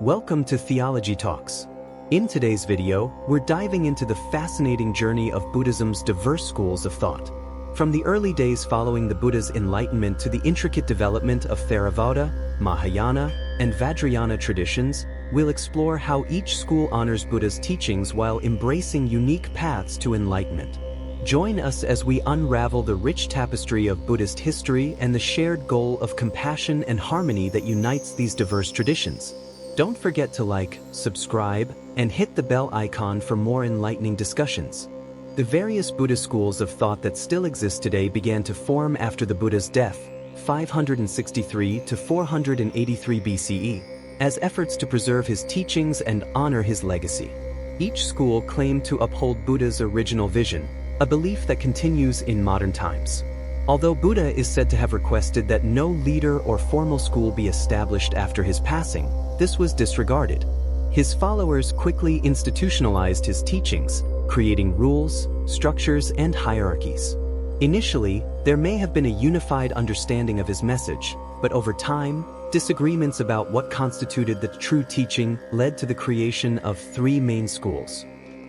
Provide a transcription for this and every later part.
Welcome to Theology Talks. In today's video, we're diving into the fascinating journey of Buddhism's diverse schools of thought. From the early days following the Buddha's enlightenment to the intricate development of Theravada, Mahayana, and Vajrayana traditions, we'll explore how each school honors Buddha's teachings while embracing unique paths to enlightenment. Join us as we unravel the rich tapestry of Buddhist history and the shared goal of compassion and harmony that unites these diverse traditions. Don't forget to like, subscribe, and hit the bell icon for more enlightening discussions. The various Buddhist schools of thought that still exist today began to form after the Buddha's death, 563 to 483 BCE, as efforts to preserve his teachings and honor his legacy. Each school claimed to uphold Buddha's original vision, a belief that continues in modern times. Although Buddha is said to have requested that no leader or formal school be established after his passing, this was disregarded. His followers quickly institutionalized his teachings, creating rules, structures, and hierarchies. Initially, there may have been a unified understanding of his message, but over time, disagreements about what constituted the true teaching led to the creation of three main schools.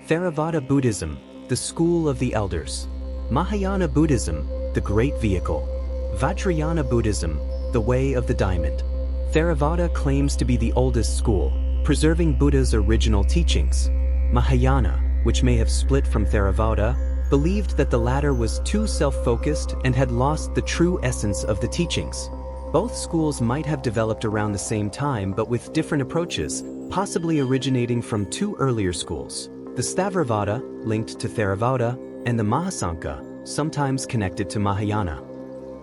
Theravada Buddhism, the school of the elders. Mahayana Buddhism, the great vehicle. Vajrayana Buddhism, the way of the diamond. Theravada claims to be the oldest school, preserving Buddha's original teachings. Mahayana, which may have split from Theravada, believed that the latter was too self-focused and had lost the true essence of the teachings. Both schools might have developed around the same time but with different approaches, possibly originating from two earlier schools. The Sthaviravada, linked to Theravada, and the Mahasanghika, sometimes connected to Mahayana.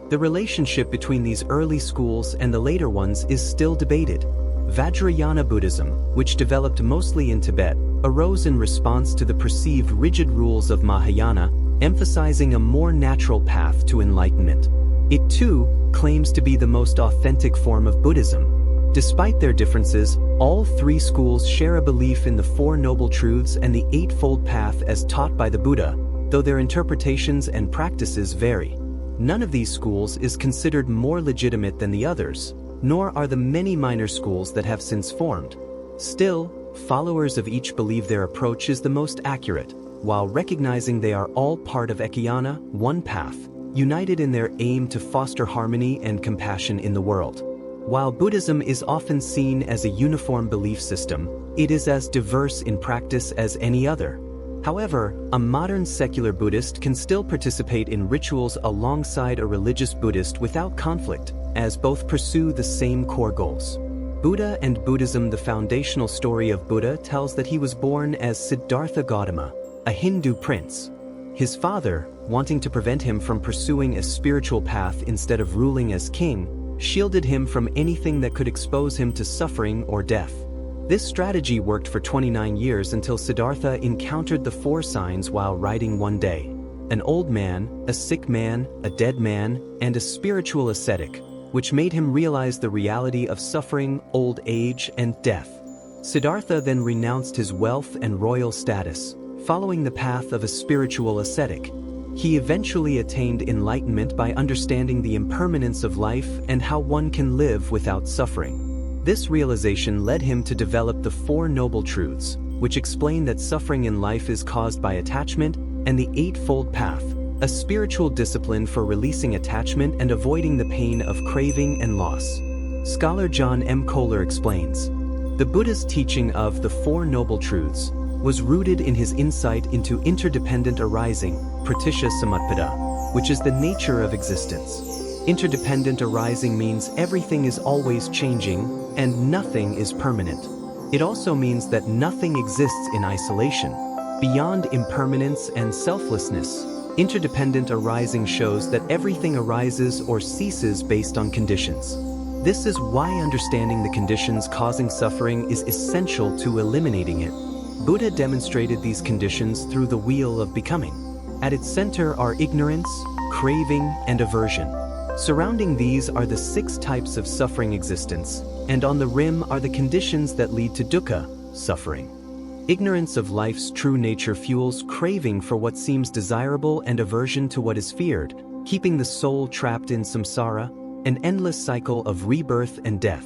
The relationship between these early schools and the later ones is still debated. Vajrayana Buddhism, which developed mostly in Tibet, arose in response to the perceived rigid rules of Mahayana, emphasizing a more natural path to enlightenment. It too claims to be the most authentic form of Buddhism. Despite their differences, all three schools share a belief in the Four Noble Truths and the Eightfold Path as taught by the Buddha, though their interpretations and practices vary. None of these schools is considered more legitimate than the others, nor are the many minor schools that have since formed. Still, followers of each believe their approach is the most accurate, while recognizing they are all part of Ekayana, one path, united in their aim to foster harmony and compassion in the world. While Buddhism is often seen as a uniform belief system, it is as diverse in practice as any other. However, a modern secular Buddhist can still participate in rituals alongside a religious Buddhist without conflict, as both pursue the same core goals. Buddha and Buddhism. The foundational story of Buddha tells that he was born as Siddhartha Gautama, a Hindu prince. His father, wanting to prevent him from pursuing a spiritual path instead of ruling as king, shielded him from anything that could expose him to suffering or death. This strategy worked for 29 years until Siddhartha encountered the four signs while riding one day: an old man, a sick man, a dead man, and a spiritual ascetic, which made him realize the reality of suffering, old age, and death. Siddhartha then renounced his wealth and royal status, following the path of a spiritual ascetic. He eventually attained enlightenment by understanding the impermanence of life and how one can live without suffering. This realization led him to develop the Four Noble Truths, which explain that suffering in life is caused by attachment, and the Eightfold Path, a spiritual discipline for releasing attachment and avoiding the pain of craving and loss. Scholar John M. Kohler explains, the Buddha's teaching of the Four Noble Truths was rooted in his insight into interdependent arising, pratisha samutpada, which is the nature of existence. Interdependent arising means everything is always changing, and nothing is permanent. It also means that nothing exists in isolation. Beyond impermanence and selflessness, interdependent arising shows that everything arises or ceases based on conditions. This is why understanding the conditions causing suffering is essential to eliminating it. Buddha demonstrated these conditions through the wheel of becoming. At its center are ignorance, craving, and aversion. Surrounding these are the 6 types of suffering existence, and on the rim are the conditions that lead to dukkha, suffering. Ignorance of life's true nature fuels craving for what seems desirable and aversion to what is feared, keeping the soul trapped in samsara, an endless cycle of rebirth and death.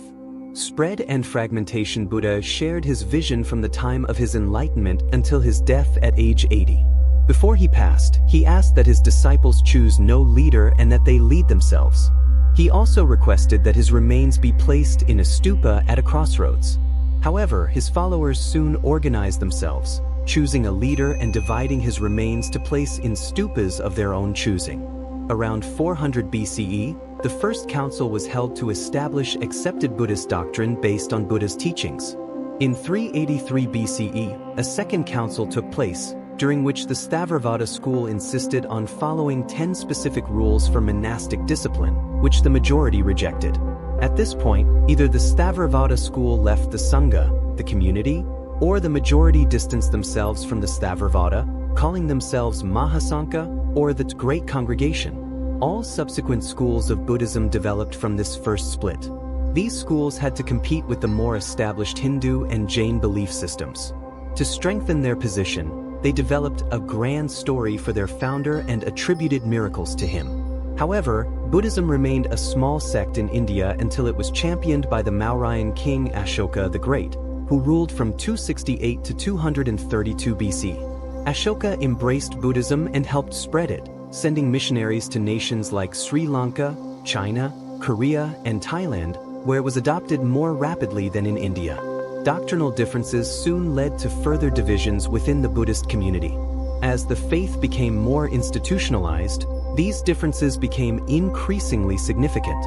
Spread and fragmentation Buddha shared his vision from the time of his enlightenment until his death at age 80. Before he passed, he asked that his disciples choose no leader and that they lead themselves. He also requested that his remains be placed in a stupa at a crossroads. However, his followers soon organized themselves, choosing a leader and dividing his remains to place in stupas of their own choosing. Around 400 BCE, the first council was held to establish accepted Buddhist doctrine based on Buddha's teachings. In 383 BCE, a second council took place, during which the Sthaviravada school insisted on following 10 specific rules for monastic discipline, which the majority rejected. At this point, either the Sthaviravada school left the Sangha, the community, or the majority distanced themselves from the Sthaviravada, calling themselves Mahasanghika or the Great Congregation. All subsequent schools of Buddhism developed from this first split. These schools had to compete with the more established Hindu and Jain belief systems. To strengthen their position, they developed a grand story for their founder and attributed miracles to him. However, Buddhism remained a small sect in India until it was championed by the Mauryan king Ashoka the Great, who ruled from 268 to 232 BC. Ashoka embraced Buddhism and helped spread it, sending missionaries to nations like Sri Lanka, China, Korea, and Thailand, where it was adopted more rapidly than in India. Doctrinal differences soon led to further divisions within the Buddhist community. As the faith became more institutionalized, these differences became increasingly significant.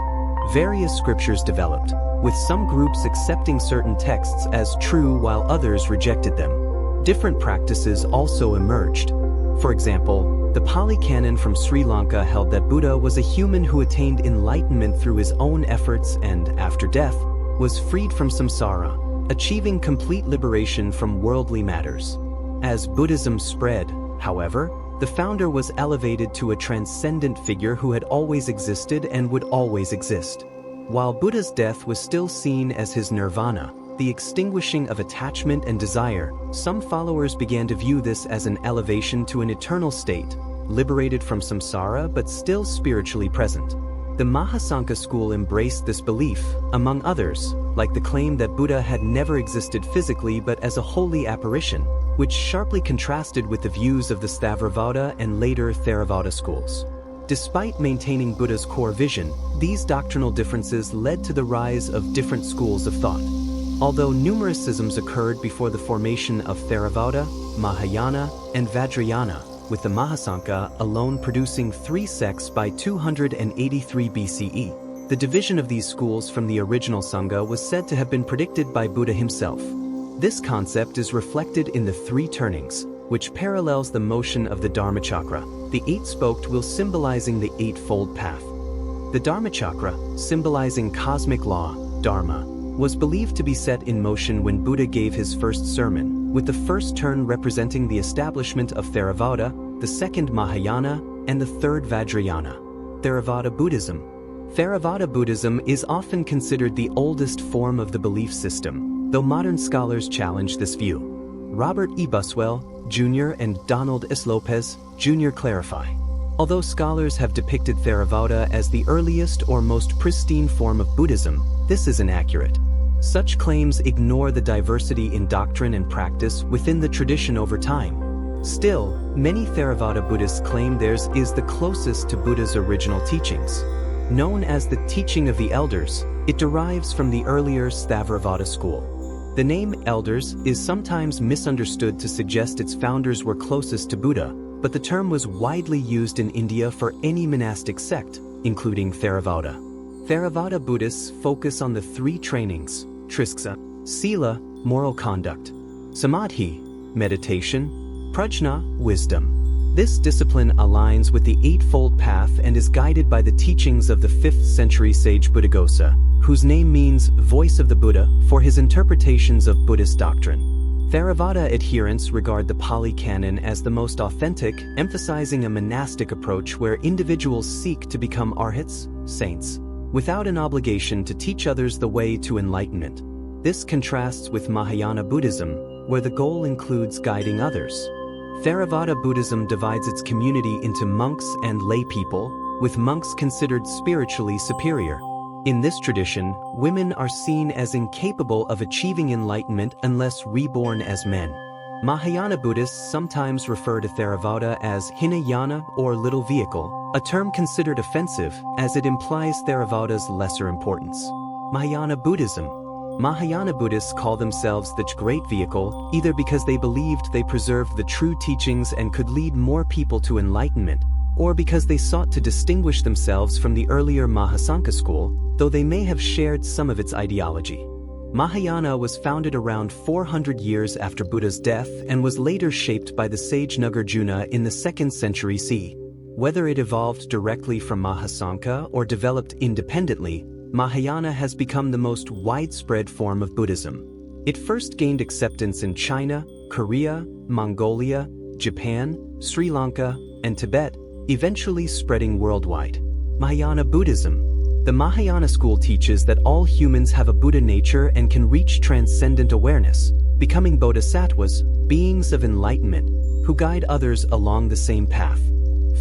Various scriptures developed, with some groups accepting certain texts as true while others rejected them. Different practices also emerged. For example, the Pali canon from Sri Lanka held that Buddha was a human who attained enlightenment through his own efforts and, after death, was freed from samsara, achieving complete liberation from worldly matters. As Buddhism spread, however, the founder was elevated to a transcendent figure who had always existed and would always exist. While Buddha's death was still seen as his nirvana, the extinguishing of attachment and desire, some followers began to view this as an elevation to an eternal state, liberated from samsara but still spiritually present. The Mahasanghika school embraced this belief, among others, like the claim that Buddha had never existed physically but as a holy apparition, which sharply contrasted with the views of the Sthaviravada and later Theravada schools. Despite maintaining Buddha's core vision, these doctrinal differences led to the rise of different schools of thought. Although numerous schisms occurred before the formation of Theravada, Mahayana, and Vajrayana, with the Mahasanghika alone producing 3 sects by 283 BCE, the division of these schools from the original Sangha was said to have been predicted by Buddha himself. This concept is reflected in the 3 turnings, which parallels the motion of the Dharma chakra, the 8-spoked wheel symbolizing the Eightfold Path. The Dharma chakra, symbolizing cosmic law, Dharma, was believed to be set in motion when Buddha gave his first sermon, with the first turn representing the establishment of Theravada, the second Mahayana, and the third Vajrayana. Theravada Buddhism. Theravada Buddhism is often considered the oldest form of the belief system, though modern scholars challenge this view. Robert E. Buswell, Jr. and Donald S. Lopez, Jr. clarify. Although scholars have depicted Theravada as the earliest or most pristine form of Buddhism, this is inaccurate. Such claims ignore the diversity in doctrine and practice within the tradition over time. Still, many Theravada Buddhists claim theirs is the closest to Buddha's original teachings. Known as the Teaching of the Elders, it derives from the earlier Sthaviravada school. The name Elders is sometimes misunderstood to suggest its founders were closest to Buddha, but the term was widely used in India for any monastic sect, including Theravada. Theravada Buddhists focus on the 3 trainings: Trisksa, Sila, moral conduct; Samadhi, meditation; Prajna, wisdom. This discipline aligns with the Eightfold Path and is guided by the teachings of the 5th century sage Buddhaghosa, whose name means voice of the Buddha, for his interpretations of Buddhist doctrine. Theravada adherents regard the Pali canon as the most authentic, emphasizing a monastic approach where individuals seek to become arhats, saints, without an obligation to teach others the way to enlightenment. This contrasts with Mahayana Buddhism, where the goal includes guiding others. Theravada Buddhism divides its community into monks and lay people, with monks considered spiritually superior. In this tradition, women are seen as incapable of achieving enlightenment unless reborn as men. Mahayana Buddhists sometimes refer to Theravada as Hinayana or little vehicle, a term considered offensive as it implies Theravada's lesser importance. Mahayana Buddhists call themselves the great vehicle either because they believed they preserved the true teachings and could lead more people to enlightenment, or because they sought to distinguish themselves from the earlier Mahasanghika school, though they may have shared some of its ideology. Mahayana was founded around 400 years after Buddha's death and was later shaped by the sage Nagarjuna in the 2nd century CE. Whether it evolved directly from Mahasanghika or developed independently, Mahayana has become the most widespread form of Buddhism. It first gained acceptance in China, Korea, Mongolia, Japan, Sri Lanka, and Tibet, eventually spreading worldwide. Mahayana Buddhism. The Mahayana school teaches that all humans have a Buddha nature and can reach transcendent awareness, becoming Bodhisattvas, beings of enlightenment, who guide others along the same path.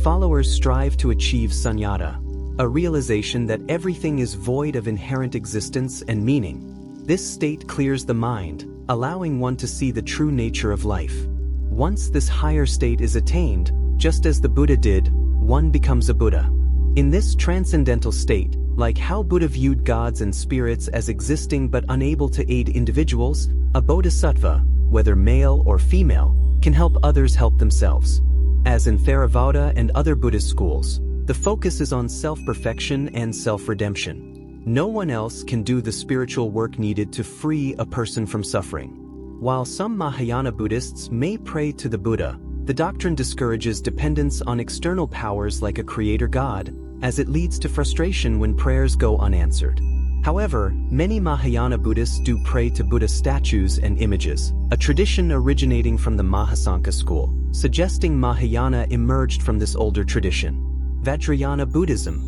Followers strive to achieve sunyata, a realization that everything is void of inherent existence and meaning. This state clears the mind, allowing one to see the true nature of life. Once this higher state is attained, just as the Buddha did, one becomes a Buddha. In this transcendental state, like how Buddha viewed gods and spirits as existing but unable to aid individuals, a bodhisattva, whether male or female, can help others help themselves. As in Theravada and other Buddhist schools, the focus is on self-perfection and self-redemption. No one else can do the spiritual work needed to free a person from suffering. While some Mahayana Buddhists may pray to the Buddha, the doctrine discourages dependence on external powers like a creator god, as it leads to frustration when prayers go unanswered. However, many Mahayana Buddhists do pray to Buddha statues and images, a tradition originating from the Mahasanghika school, suggesting Mahayana emerged from this older tradition. Vajrayana Buddhism,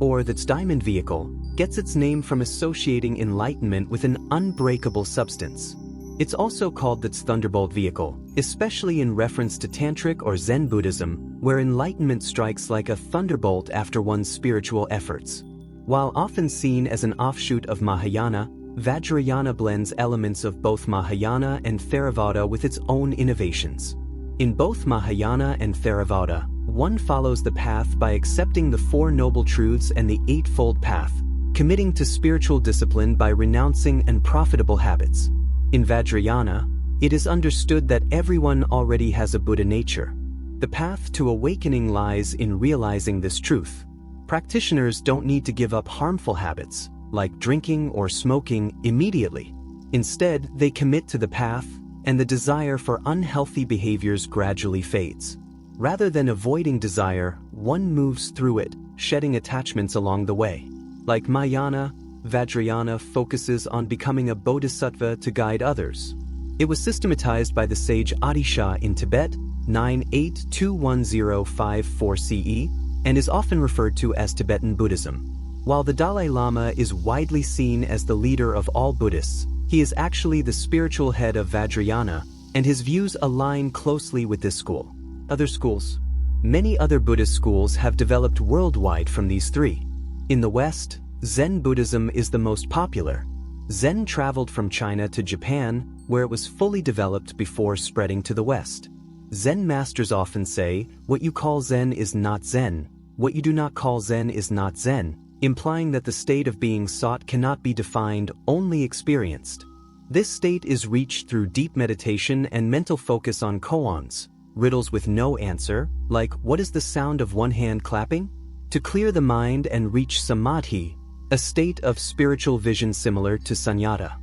or the diamond vehicle, gets its name from associating enlightenment with an unbreakable substance. It's also called the thunderbolt vehicle, especially in reference to Tantric or Zen Buddhism, where enlightenment strikes like a thunderbolt after one's spiritual efforts. While often seen as an offshoot of Mahayana, Vajrayana blends elements of both Mahayana and Theravada with its own innovations. In both Mahayana and Theravada, one follows the path by accepting the Four Noble Truths and the Eightfold Path, committing to spiritual discipline by renouncing unprofitable habits. In Vajrayana, it is understood that everyone already has a Buddha nature. The path to awakening lies in realizing this truth. Practitioners don't need to give up harmful habits, like drinking or smoking, immediately. Instead, they commit to the path, and the desire for unhealthy behaviors gradually fades. Rather than avoiding desire, one moves through it, shedding attachments along the way. Like Mahayana, Vajrayana focuses on becoming a bodhisattva to guide others. It was systematized by the sage Adisha in Tibet, 9821054 CE, and is often referred to as Tibetan Buddhism. While the Dalai Lama is widely seen as the leader of all Buddhists, he is actually the spiritual head of Vajrayana, and his views align closely with this school. Other schools. Many other Buddhist schools have developed worldwide from these three. In the West, Zen Buddhism is the most popular. Zen traveled from China to Japan, where it was fully developed before spreading to the West. Zen masters often say, "What you call Zen is not Zen. What you do not call Zen is not Zen," implying that the state of being sought cannot be defined, only experienced. This state is reached through deep meditation and mental focus on koans, riddles with no answer, like "What is the sound of one hand clapping?" to clear the mind and reach samadhi, a state of spiritual vision similar to sunyata.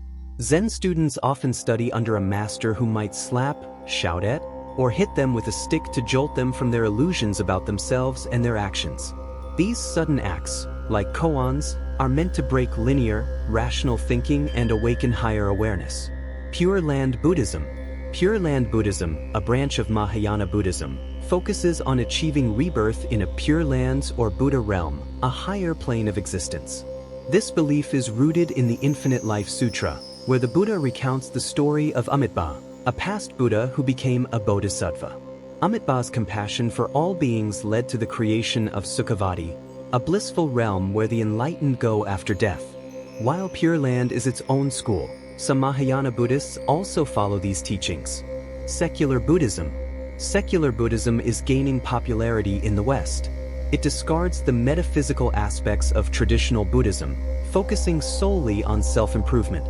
Zen students often study under a master who might slap, shout at, or hit them with a stick to jolt them from their illusions about themselves and their actions. These sudden acts, like koans, are meant to break linear, rational thinking and awaken higher awareness. Pure Land Buddhism. Pure Land Buddhism, a branch of Mahayana Buddhism, focuses on achieving rebirth in a Pure Lands or Buddha realm, a higher plane of existence. This belief is rooted in the Infinite Life Sutra, where the Buddha recounts the story of Amitabha, a past Buddha who became a bodhisattva. Amitabha's compassion for all beings led to the creation of Sukhavati, a blissful realm where the enlightened go after death. While Pure Land is its own school, some Mahayana Buddhists also follow these teachings. Secular Buddhism. Secular Buddhism is gaining popularity in the West. It discards the metaphysical aspects of traditional Buddhism, focusing solely on self-improvement.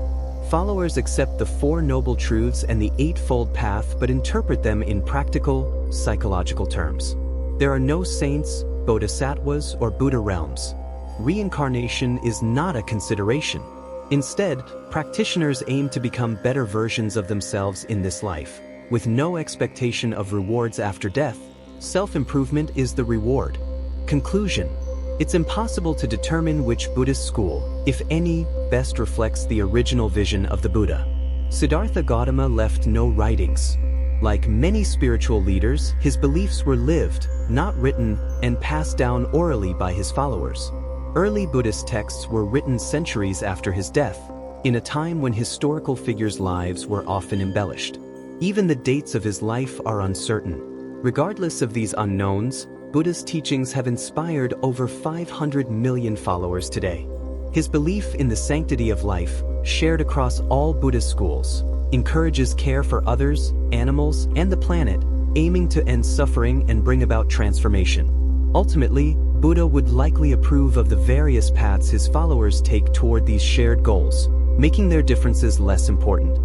Followers accept the Four Noble Truths and the Eightfold Path but interpret them in practical, psychological terms. There are no saints, bodhisattvas, or Buddha realms. Reincarnation is not a consideration. Instead, practitioners aim to become better versions of themselves in this life. With no expectation of rewards after death, self-improvement is the reward. Conclusion. It's impossible to determine which Buddhist school, if any, best reflects the original vision of the Buddha. Siddhartha Gautama left no writings. Like many spiritual leaders, his beliefs were lived, not written, and passed down orally by his followers. Early Buddhist texts were written centuries after his death, in a time when historical figures' lives were often embellished. Even the dates of his life are uncertain. Regardless of these unknowns, Buddha's teachings have inspired over 500 million followers today. His belief in the sanctity of life, shared across all Buddhist schools, encourages care for others, animals, and the planet, aiming to end suffering and bring about transformation. Ultimately, Buddha would likely approve of the various paths his followers take toward these shared goals, making their differences less important.